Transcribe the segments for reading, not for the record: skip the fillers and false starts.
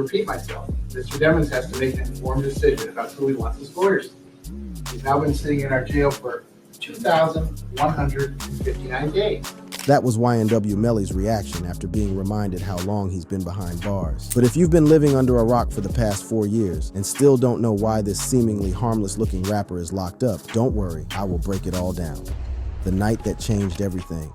repeat myself, Mr. Demons has to make an informed decision about who he wants as lawyers. He's now been sitting in our jail for 2,159 days. That was YNW Melly's reaction after being reminded how long he's been behind bars. But if you've been living under a rock for the past 4 years and still don't know why this seemingly harmless-looking rapper is locked up, don't worry, I will break it all down. The night that changed everything.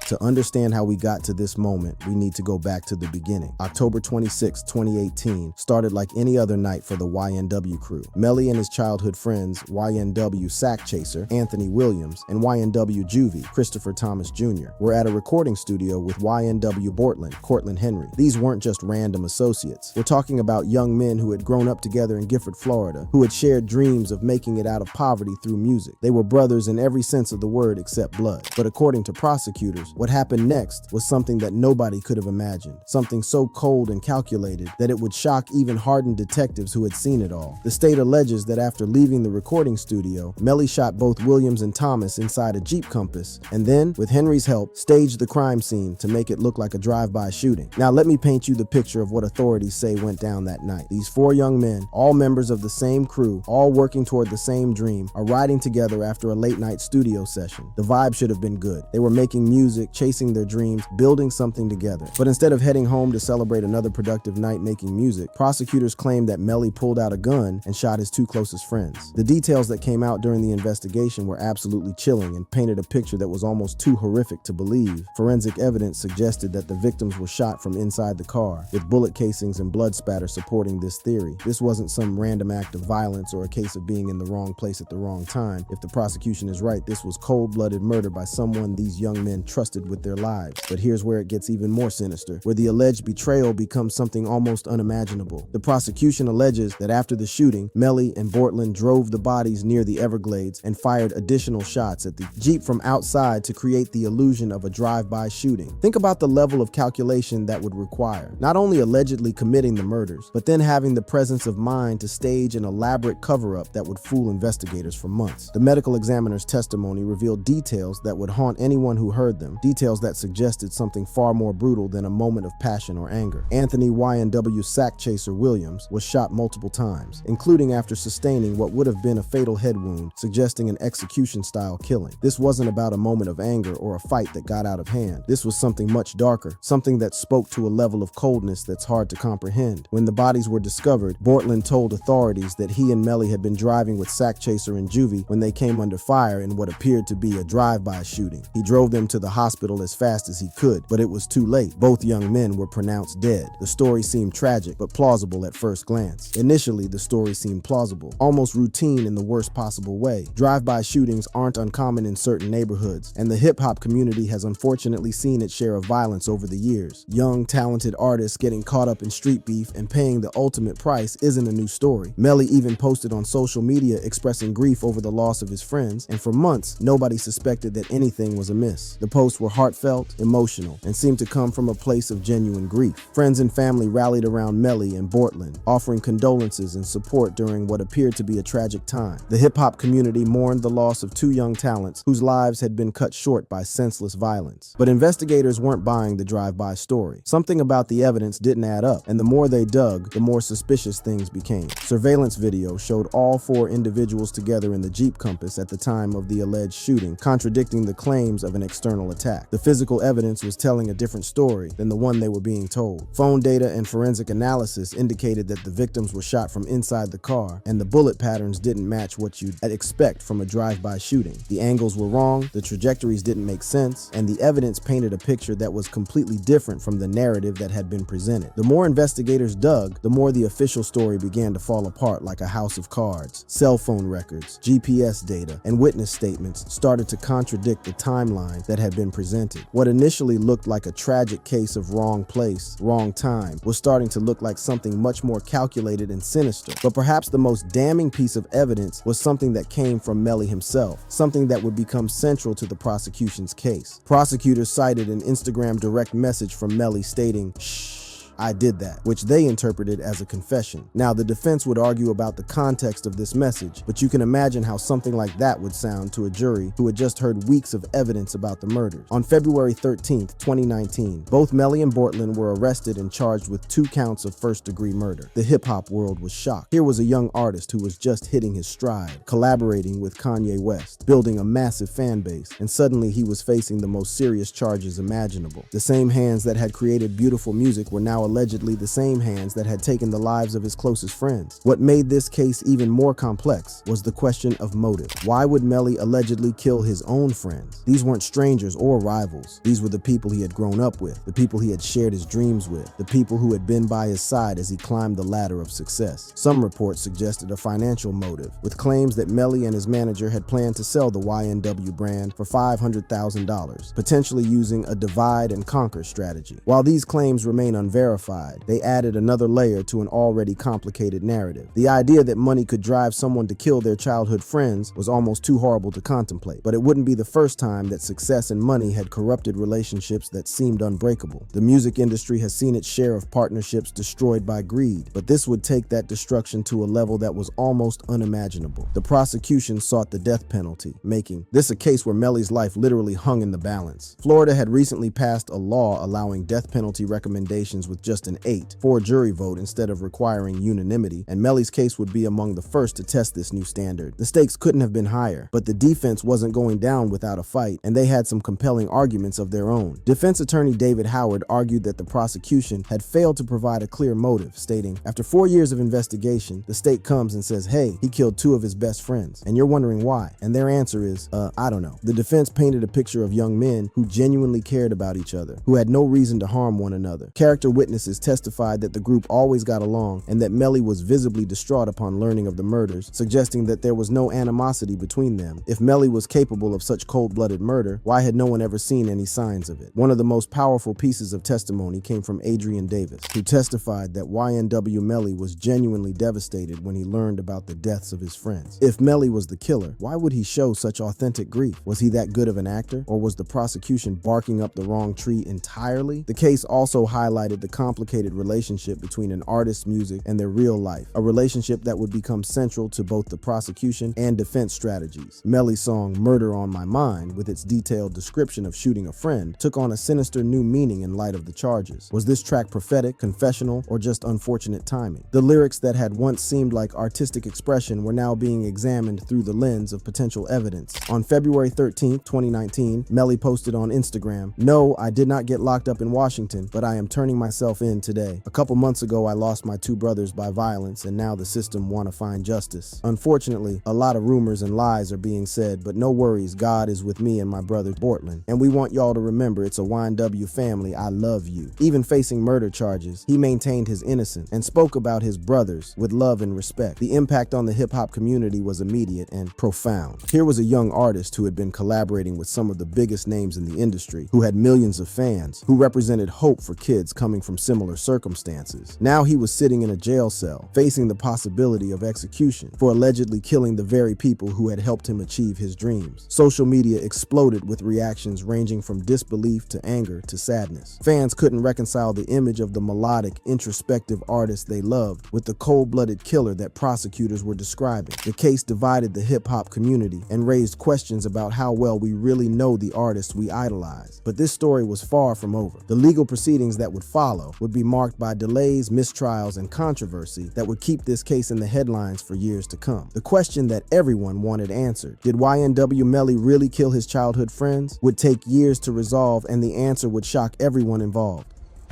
To understand how we got to this moment, we need to go back to the beginning. October 26, 2018 started like any other night for the YNW crew. Melly and his childhood friends, YNW Sack Chaser, Anthony Williams, and YNW Juvie, Christopher Thomas Jr., were at a recording studio with YNW Cortland Henry. These weren't just random associates. We're talking about young men who had grown up together in Gifford, Florida, who had shared dreams of making it out of poverty through music. They were brothers in every sense of the word except blood. But according to prosecutors, what happened next was something that nobody could have imagined, something so cold and calculated that it would shock even hardened detectives who had seen it all. The state alleges that after leaving the recording studio, Melly shot both Williams and Thomas inside a Jeep Compass, and then, with Henry's help, staged the crime scene to make it look like a drive-by shooting. Now let me paint you the picture of what authorities say went down that night. These 4 young men, all members of the same crew, all working toward the same dream, are riding together after a late-night studio session. The vibe should have been good. They were making music, chasing their dreams, building something together. But instead of heading home to celebrate another productive night making music, prosecutors claimed that Melly pulled out a gun and shot his 2 closest friends. The details that came out during the investigation were absolutely chilling and painted a picture that was almost too horrific to believe. Forensic evidence suggested that the victims were shot from inside the car, with bullet casings and blood spatter supporting this theory. This wasn't some random act of violence or a case of being in the wrong place at the wrong time. If the prosecution is right, this was cold-blooded murder by someone these young men trusted with their lives. But here's where it gets even more sinister, where the alleged betrayal becomes something almost unimaginable. The prosecution alleges that after the shooting, Melly and Bortland drove the bodies near the Everglades and fired additional shots at the Jeep from outside to create the illusion of a drive-by shooting. Think about the level of calculation that would require. Not only allegedly committing the murders, but then having the presence of mind to stage an elaborate cover-up that would fool investigators for months. The medical examiner's testimony revealed details that would haunt anyone who heard them, details that suggested something far more brutal than a moment of passion or anger. Anthony YNW Sack Chaser Williams was shot multiple times, including after sustaining what would have been a fatal head wound, suggesting an execution-style killing. This wasn't about a moment of anger or a fight that got out of hand. This was something much darker, something that spoke to a level of coldness that's hard to comprehend. When the bodies were discovered, Bortland told authorities that he and Melly had been driving with Sack Chaser and Juvie when they came under fire in what appeared to be a drive-by shooting. He drove them to the hospital as fast as he could, but it was too late. Both young men were pronounced dead. The story seemed tragic, but plausible at first glance. Initially, the story seemed plausible, almost routine in the worst possible way. Drive-by shootings aren't uncommon in certain neighborhoods, and the hip-hop community has unfortunately seen its share of violence over the years. Young, talented artists getting caught up in street beef and paying the ultimate price isn't a new story. Melly even posted on social media expressing grief over the loss of his friends, and for months, nobody suspected that anything was amiss. The posts were heartfelt, emotional, and seemed to come from a place of genuine grief. Friends and family rallied around Melly and Bortland, offering condolences and support during what appeared to be a tragic time. The hip-hop community mourned the loss of 2 young talents whose lives had been cut short by senseless violence. But investigators weren't buying the drive-by story. Something about the evidence didn't add up, and the more they dug, the more suspicious things became. Surveillance video showed all 4 individuals together in the Jeep Compass at the time of the alleged shooting, contradicting the claims of an external attack. The physical evidence was telling a different story than the one they were being told. Phone data and forensic analysis indicated that the victims were shot from inside the car, and the bullet patterns didn't match what you'd expect from a drive-by shooting. The angles were wrong, the trajectories didn't make sense, and the evidence painted a picture that was completely different from the narrative that had been presented. The more investigators dug, the more the official story began to fall apart like a house of cards. Cell phone records, GPS data, and witness statements started to contradict the timeline that had been presented. What initially looked like a tragic case of wrong place, wrong time, was starting to look like something much more calculated and sinister. But perhaps the most damning piece of evidence was something that came from Melly himself, something that would become central to the prosecution's case. Prosecutors cited an Instagram direct message from Melly stating, "Shh, "I did that," which they interpreted as a confession. Now, the defense would argue about the context of this message, but you can imagine how something like that would sound to a jury who had just heard weeks of evidence about the murders. On February 13th, 2019, both Melly and Bortlen were arrested and charged with 2 counts of first-degree murder. The hip-hop world was shocked. Here was a young artist who was just hitting his stride, collaborating with Kanye West, building a massive fan base, and suddenly he was facing the most serious charges imaginable. The same hands that had created beautiful music were now allegedly the same hands that had taken the lives of his closest friends. What made this case even more complex was the question of motive. Why would Melly allegedly kill his own friends? These weren't strangers or rivals. These were the people he had grown up with, the people he had shared his dreams with, the people who had been by his side as he climbed the ladder of success. Some reports suggested a financial motive, with claims that Melly and his manager had planned to sell the YNW brand for $500,000, potentially using a divide and conquer strategy. While these claims remain unverified, they added another layer to an already complicated narrative. The idea that money could drive someone to kill their childhood friends was almost too horrible to contemplate, but it wouldn't be the first time that success and money had corrupted relationships that seemed unbreakable. The music industry has seen its share of partnerships destroyed by greed, but this would take that destruction to a level that was almost unimaginable. The prosecution sought the death penalty, making this a case where Melly's life literally hung in the balance. Florida had recently passed a law allowing death penalty recommendations with just an 8-4 jury vote instead of requiring unanimity, and Melly's case would be among the first to test this new standard. The stakes couldn't have been higher, but the defense wasn't going down without a fight, and they had some compelling arguments of their own. Defense attorney David Howard argued that the prosecution had failed to provide a clear motive, stating, "After 4 years of investigation, the state comes and says, hey, he killed 2 of his best friends, and you're wondering why." And their answer is, I don't know. The defense painted a picture of young men who genuinely cared about each other, who had no reason to harm one another. Character witnesses testified that the group always got along and that Melly was visibly distraught upon learning of the murders, suggesting that there was no animosity between them. If Melly was capable of such cold-blooded murder, why had no one ever seen any signs of it? One of the most powerful pieces of testimony came from Adrian Davis, who testified that YNW Melly was genuinely devastated when he learned about the deaths of his friends. If Melly was the killer, why would he show such authentic grief? Was he that good of an actor, or was the prosecution barking up the wrong tree entirely? The case also highlighted the complicated relationship between an artist's music and their real life, a relationship that would become central to both the prosecution and defense strategies. Melly's song "Murder on My Mind," with its detailed description of shooting a friend, took on a sinister new meaning in light of the charges. Was this track prophetic, confessional, or just unfortunate timing? The lyrics that had once seemed like artistic expression were now being examined through the lens of potential evidence. On February 13th, 2019, Melly posted on Instagram, "No, I did not get locked up in Washington, but I am turning myself in today. A couple months ago, I lost my 2 brothers by violence, and now the system want to find justice. Unfortunately, a lot of rumors and lies are being said, but no worries, God is with me and my brother Bortlen. And we want y'all to remember it's a YNW family, I love you." Even facing murder charges, he maintained his innocence and spoke about his brothers with love and respect. The impact on the hip-hop community was immediate and profound. Here was a young artist who had been collaborating with some of the biggest names in the industry, who had millions of fans, who represented hope for kids coming from similar circumstances. Now he was sitting in a jail cell, facing the possibility of execution for allegedly killing the very people who had helped him achieve his dreams. Social media exploded with reactions ranging from disbelief to anger to sadness. Fans couldn't reconcile the image of the melodic, introspective artist they loved with the cold-blooded killer that prosecutors were describing. The case divided the hip-hop community and raised questions about how well we really know the artists we idolize. But this story was far from over. The legal proceedings that would follow would be marked by delays, mistrials, and controversy that would keep this case in the headlines for years to come. The question that everyone wanted answered, did YNW Melly really kill his childhood friends, would take years to resolve, and the answer would shock everyone involved.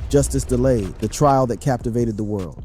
Justice delayed, the trial that captivated the world.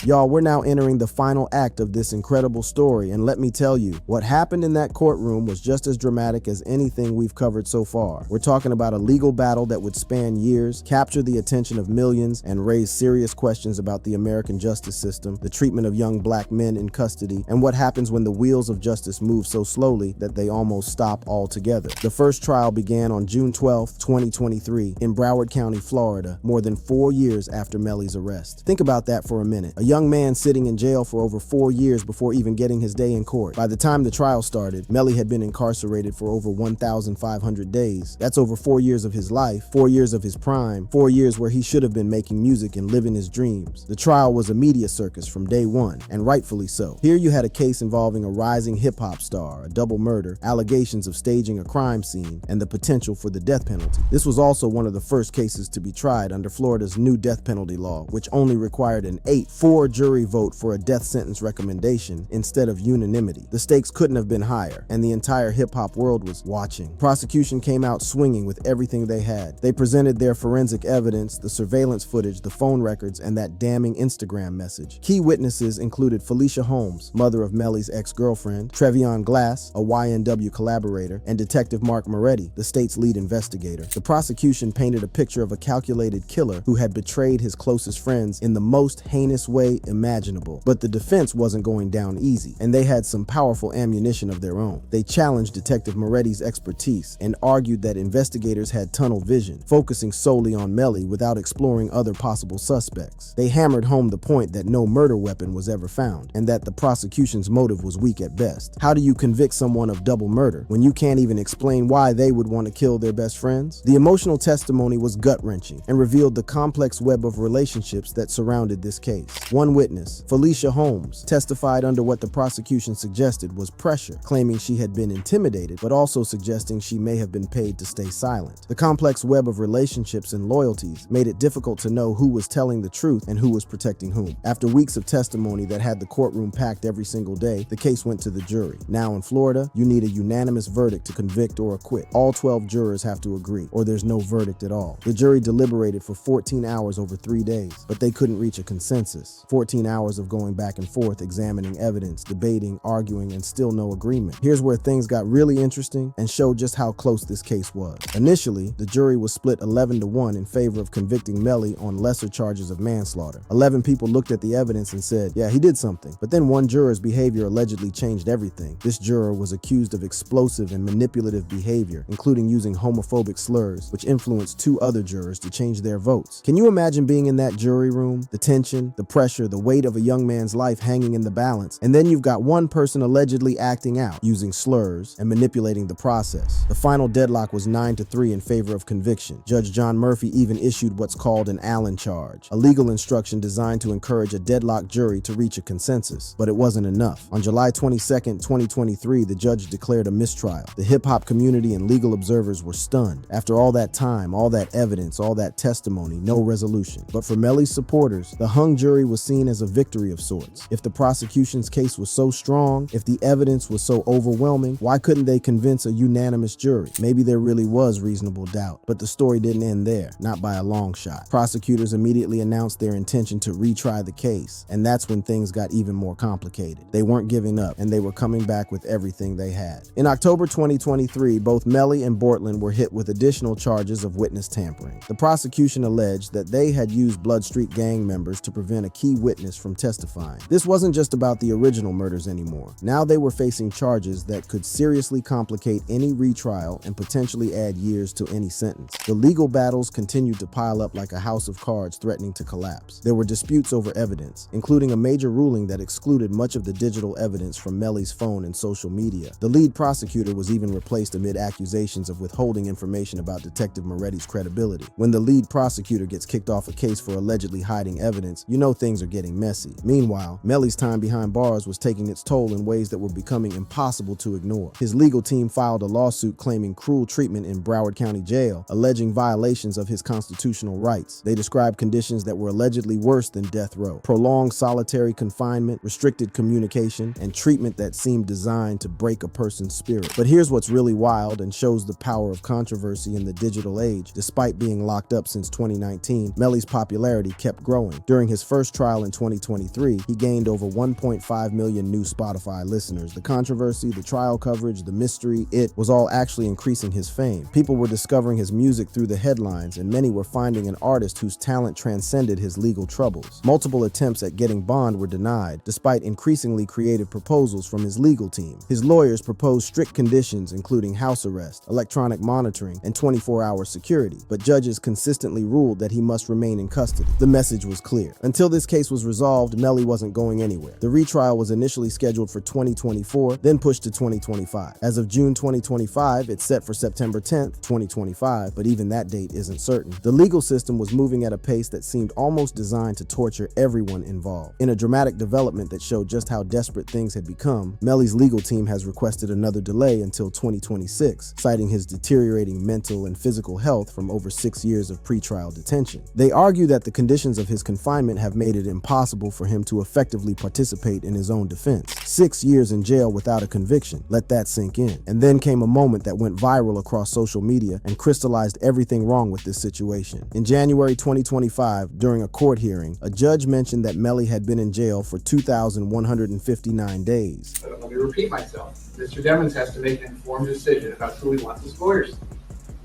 Y'all, we're now entering the final act of this incredible story, and let me tell you, what happened in that courtroom was just as dramatic as anything we've covered so far. We're talking about a legal battle that would span years, capture the attention of millions, and raise serious questions about the American justice system, the treatment of young black men in custody, and what happens when the wheels of justice move so slowly that they almost stop altogether. The first trial began on June 12, 2023, in Broward County, Florida, more than 4 years after Melly's arrest. Think about that for a minute. A young man sitting in jail for over 4 years before even getting his day in court. By the time the trial started, Melly had been incarcerated for over 1,500 days. That's over 4 years of his life, 4 years of his prime, 4 years where he should have been making music and living his dreams. The trial was a media circus from day one, and rightfully so. Here you had a case involving a rising hip-hop star, a double murder, allegations of staging a crime scene, and the potential for the death penalty. This was also one of the first cases to be tried under Florida's new death penalty law, which only required an 8-4 jury vote for a death sentence recommendation instead of unanimity. The stakes couldn't have been higher, and the entire hip-hop world was watching. Prosecution came out swinging with everything they had. They presented their forensic evidence, the surveillance footage, the phone records, and that damning Instagram message. Key witnesses included Felicia Holmes, mother of Melly's ex-girlfriend, Trevion Glass, a YNW collaborator, and Detective Mark Moretti, the state's lead investigator. The prosecution painted a picture of a calculated killer who had betrayed his closest friends in the most heinous way imaginable. But the defense wasn't going down easy, and they had some powerful ammunition of their own. They challenged Detective Moretti's expertise and argued that investigators had tunnel vision, focusing solely on Melly without exploring other possible suspects. They hammered home the point that no murder weapon was ever found, and that the prosecution's motive was weak at best. How do you convict someone of double murder when you can't even explain why they would want to kill their best friends? The emotional testimony was gut-wrenching and revealed the complex web of relationships that surrounded this case. One witness, Felicia Holmes, testified under what the prosecution suggested was pressure, claiming she had been intimidated, but also suggesting she may have been paid to stay silent. The complex web of relationships and loyalties made it difficult to know who was telling the truth and who was protecting whom. After weeks of testimony that had the courtroom packed every single day, the case went to the jury. Now in Florida, you need a unanimous verdict to convict or acquit. All 12 jurors have to agree, or there's no verdict at all. The jury deliberated for 14 hours over 3 days, but they couldn't reach a consensus. 14 hours of going back and forth, examining evidence, debating, arguing, and still no agreement. Here's where things got really interesting and showed just how close this case was. Initially, the jury was split 11-1 in favor of convicting Melly on lesser charges of manslaughter. 11 people looked at the evidence and said, yeah, he did something. But then one juror's behavior allegedly changed everything. This juror was accused of explosive and manipulative behavior, including using homophobic slurs, which influenced 2 other jurors to change their votes. Can you imagine being in that jury room? The tension, the pressure, the weight of a young man's life hanging in the balance, and then you've got one person allegedly acting out, using slurs, and manipulating the process. The final deadlock was 9-3 in favor of conviction. Judge John Murphy even issued what's called an Allen charge, a legal instruction designed to encourage a deadlocked jury to reach a consensus. But it wasn't enough. On July 22, 2023, the judge declared a mistrial. The hip-hop community and legal observers were stunned. After all that time, all that evidence, all that testimony, no resolution. But for Melly's supporters, the hung jury was seen as a victory of sorts. If the prosecution's case was so strong, if the evidence was so overwhelming, why couldn't they convince a unanimous jury? Maybe there really was reasonable doubt. But the story didn't end there, not by a long shot. Prosecutors immediately announced their intention to retry the case, and that's when things got even more complicated. They weren't giving up, and they were coming back with everything they had. In October 2023, both Melly and Bortland were hit with additional charges of witness tampering. The prosecution alleged that they had used Blood Street gang members to prevent a key witness from testifying. This wasn't just about the original murders anymore. Now they were facing charges that could seriously complicate any retrial and potentially add years to any sentence. The legal battles continued to pile up like a house of cards threatening to collapse. There were disputes over evidence, including a major ruling that excluded much of the digital evidence from Melly's phone and social media. The lead prosecutor was even replaced amid accusations of withholding information about Detective Moretti's credibility. When the lead prosecutor gets kicked off a case for allegedly hiding evidence, you know things are getting messy. Meanwhile, Melly's time behind bars was taking its toll in ways that were becoming impossible to ignore. His legal team filed a lawsuit claiming cruel treatment in Broward County Jail, alleging violations of his constitutional rights. They described conditions that were allegedly worse than death row: prolonged solitary confinement, restricted communication, and treatment that seemed designed to break a person's spirit. But here's what's really wild and shows the power of controversy in the digital age. Despite being locked up since 2019, Melly's popularity kept growing. During his first trial in 2023, he gained over 1.5 million new Spotify listeners. The controversy, the trial coverage, the mystery, it was all actually increasing his fame. People were discovering his music through the headlines, and many were finding an artist whose talent transcended his legal troubles. Multiple attempts at getting bond were denied, despite increasingly creative proposals from his legal team. His lawyers proposed strict conditions, including house arrest, electronic monitoring, and 24-hour security, but judges consistently ruled that he must remain in custody. The message was clear. Until this case case was resolved, Melly wasn't going anywhere. The retrial was initially scheduled for 2024, then pushed to 2025. As of June 2025, it's set for September 10th, 2025, but even that date isn't certain. The legal system was moving at a pace that seemed almost designed to torture everyone involved. In a dramatic development that showed just how desperate things had become, Melly's legal team has requested another delay until 2026, citing his deteriorating mental and physical health from over 6 years of pretrial detention. They argue that the conditions of his confinement have made it impossible for him to effectively participate in his own defense. 6 years in jail without a conviction. Let that sink in. And then came a moment that went viral across social media and crystallized everything wrong with this situation. In January 2025, during a court hearing, a judge mentioned that Melly had been in jail for 2,159 days. Let me repeat myself. Mr. Demons has to make an informed decision about who he wants as lawyers.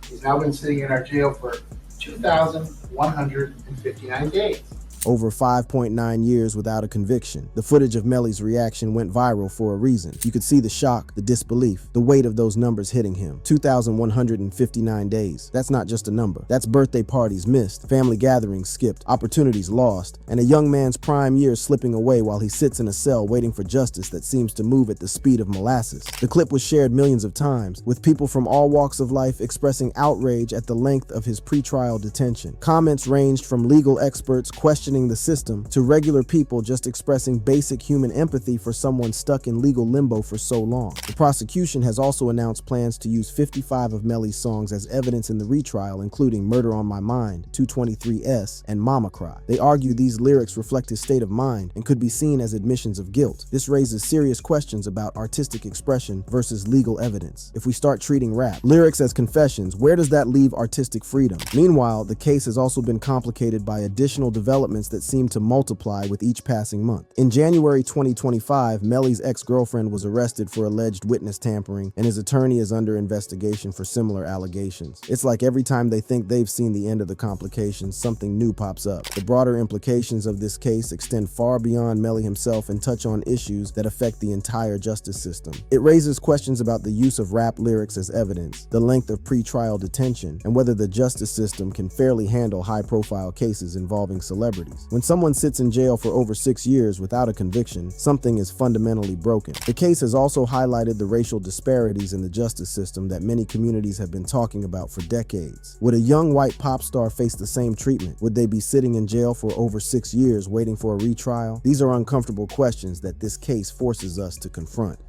He's now been sitting in our jail for 2,159 days. Over 5.9 years without a conviction. The footage of Melly's reaction went viral for a reason. You could see the shock, the disbelief, the weight of those numbers hitting him. 2,159 days. That's not just a number. That's birthday parties missed, family gatherings skipped, opportunities lost, and a young man's prime years slipping away while he sits in a cell waiting for justice that seems to move at the speed of molasses. The clip was shared millions of times, with people from all walks of life expressing outrage at the length of his pretrial detention. Comments ranged from legal experts questioning the system to regular people just expressing basic human empathy for someone stuck in legal limbo for so long. The prosecution has also announced plans to use 55 of Melly's songs as evidence in the retrial, including Murder on My Mind, 223S, and Mama Cry. They argue these lyrics reflect his state of mind and could be seen as admissions of guilt. This raises serious questions about artistic expression versus legal evidence. If we start treating rap lyrics as confessions, where does that leave artistic freedom? Meanwhile, the case has also been complicated by additional developments that seem to multiply with each passing month. In January 2025, Melly's ex-girlfriend was arrested for alleged witness tampering, and his attorney is under investigation for similar allegations. It's like every time they think they've seen the end of the complications, something new pops up. The broader implications of this case extend far beyond Melly himself and touch on issues that affect the entire justice system. It raises questions about the use of rap lyrics as evidence, the length of pretrial detention, and whether the justice system can fairly handle high-profile cases involving celebrities. When someone sits in jail for over 6 years without a conviction, something is fundamentally broken. The case has also highlighted the racial disparities in the justice system that many communities have been talking about for decades. Would a young white pop star face the same treatment? Would they be sitting in jail for over 6 years waiting for a retrial? These are uncomfortable questions that this case forces us to confront.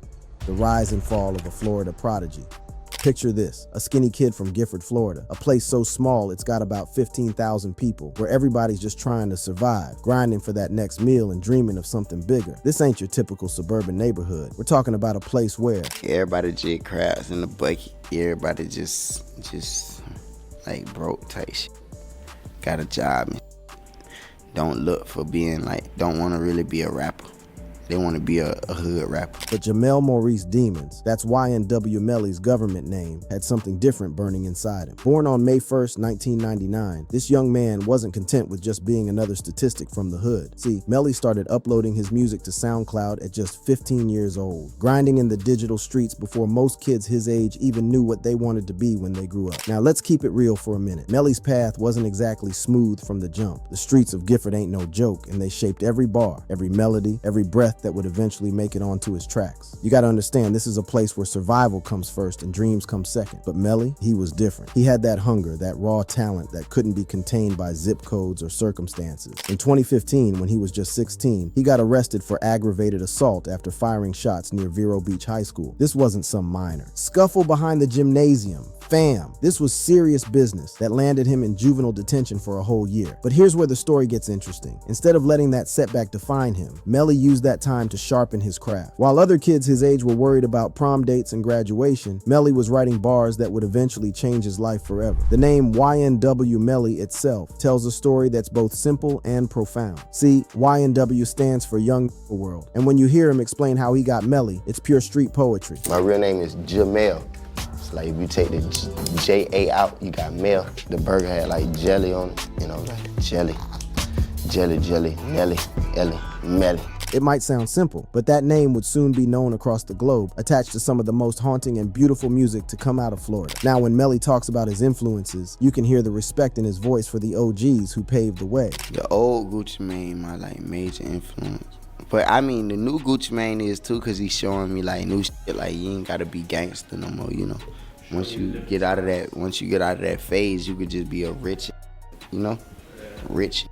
The rise and fall of a Florida prodigy. Picture this, a skinny kid from Gifford, Florida, a place so small it's got about 15,000 people, where everybody's just trying to survive, grinding for that next meal and dreaming of something bigger. This ain't your typical suburban neighborhood. We're talking about a place where everybody just crabs in the bucket. Everybody just like broke type shit. Got a job and don't look for being don't want to really be a rapper. They want to be a hood rapper. But Jamel Maurice Demons, that's YNW Melly's government name, had something different burning inside him. Born on May 1st, 1999, this young man wasn't content with just being another statistic from the hood. See, Melly started uploading his music to SoundCloud at just 15 years old, grinding in the digital streets before most kids his age even knew what they wanted to be when they grew up. Now let's keep it real for a minute. Melly's path wasn't exactly smooth from the jump. The streets of Gifford ain't no joke, and they shaped every bar, every melody, every breath that would eventually make it onto his tracks. You gotta understand, this is a place where survival comes first and dreams come second. But Melly, he was different. He had that hunger, that raw talent that couldn't be contained by zip codes or circumstances. In 2015, when he was just 16, he got arrested for aggravated assault after firing shots near Vero Beach High School. This wasn't some minor scuffle behind the gymnasium. Fam, this was serious business that landed him in juvenile detention for a whole year. But here's where the story gets interesting. Instead of letting that setback define him, Melly used that time to sharpen his craft. While other kids his age were worried about prom dates and graduation, Melly was writing bars that would eventually change his life forever. The name YNW Melly itself tells a story that's both simple and profound. See, YNW stands for Young World, and when you hear him explain how he got Melly, it's pure street poetry. My real name is Jamel. It's like if you take the J-A out, you got Mel. The burger had like jelly on it, like jelly, Melly, Ellie, Melly. It might sound simple, but that name would soon be known across the globe, attached to some of the most haunting and beautiful music to come out of Florida. Now, when Melly talks about his influences, you can hear the respect in his voice for the OGs who paved the way. The old Gucci Mane, my like major influence. But I mean, the new Gucci Mane is too, cause he's showing me like new shit. Like you ain't gotta be gangster no more, you know. Once you get out of that phase, you could just be a rich, you know, rich.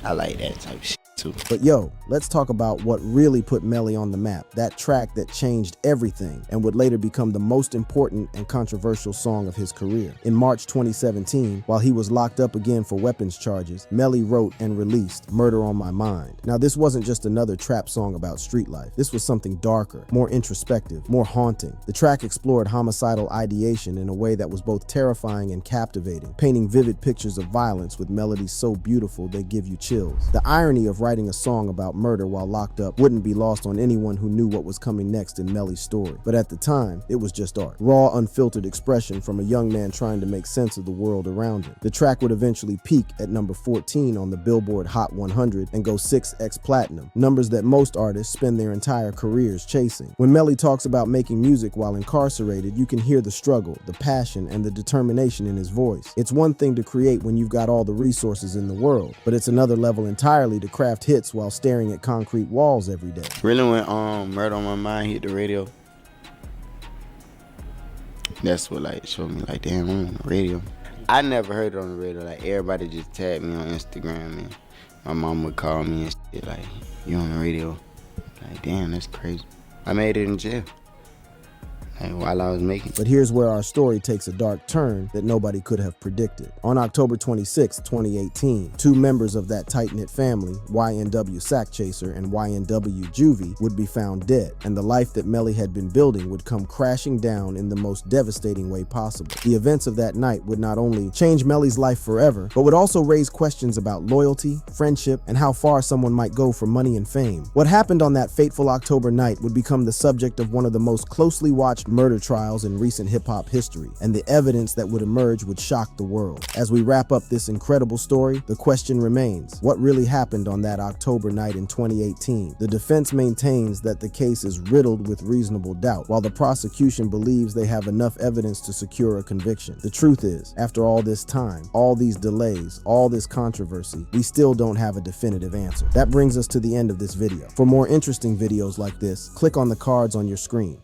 I like that type of shit too. But yo, let's talk about what really put Melly on the map, that track that changed everything and would later become the most important and controversial song of his career. In March 2017, while he was locked up again for weapons charges, Melly wrote and released Murder on My Mind. Now, this wasn't just another trap song about street life. This was something darker, more introspective, more haunting. The track explored homicidal ideation in a way that was both terrifying and captivating, painting vivid pictures of violence with melodies so beautiful they give you chills. The irony of writing a song about murder while locked up wouldn't be lost on anyone who knew what was coming next in Melly's story. But at the time, it was just art. Raw, unfiltered expression from a young man trying to make sense of the world around him. The track would eventually peak at number 14 on the Billboard Hot 100 and go 6x platinum, numbers that most artists spend their entire careers chasing. When Melly talks about making music while incarcerated, you can hear the struggle, the passion, and the determination in his voice. It's one thing to create when you've got all the resources in the world, but it's another level entirely to craft hits while staring at concrete walls every day. Really, when Murder on My Mind hit the radio, that's what like showed me like, damn, I'm on the radio. I never heard it on the radio. Like everybody just tagged me on Instagram, and my mom would call me and shit like, you on the radio? Like, damn, that's crazy. I made it in jail. Like, while I was making it. But here's where our story takes a dark turn that nobody could have predicted. On October 26, 2018, two members of that tight-knit family, YNW Sack Chaser and YNW Juvie, would be found dead, and the life that Melly had been building would come crashing down in the most devastating way possible. The events of that night would not only change Melly's life forever, but would also raise questions about loyalty, friendship, and how far someone might go for money and fame. What happened on that fateful October night would become the subject of one of the most closely watched murder trials in recent hip-hop history, and the evidence that would emerge would shock the world. As we wrap up this incredible story, the question remains, what really happened on that October night in 2018? The defense maintains that the case is riddled with reasonable doubt, while the prosecution believes they have enough evidence to secure a conviction. The truth is, after all this time, all these delays, all this controversy, we still don't have a definitive answer. That brings us to the end of this video. For more interesting videos like this, click on the cards on your screen.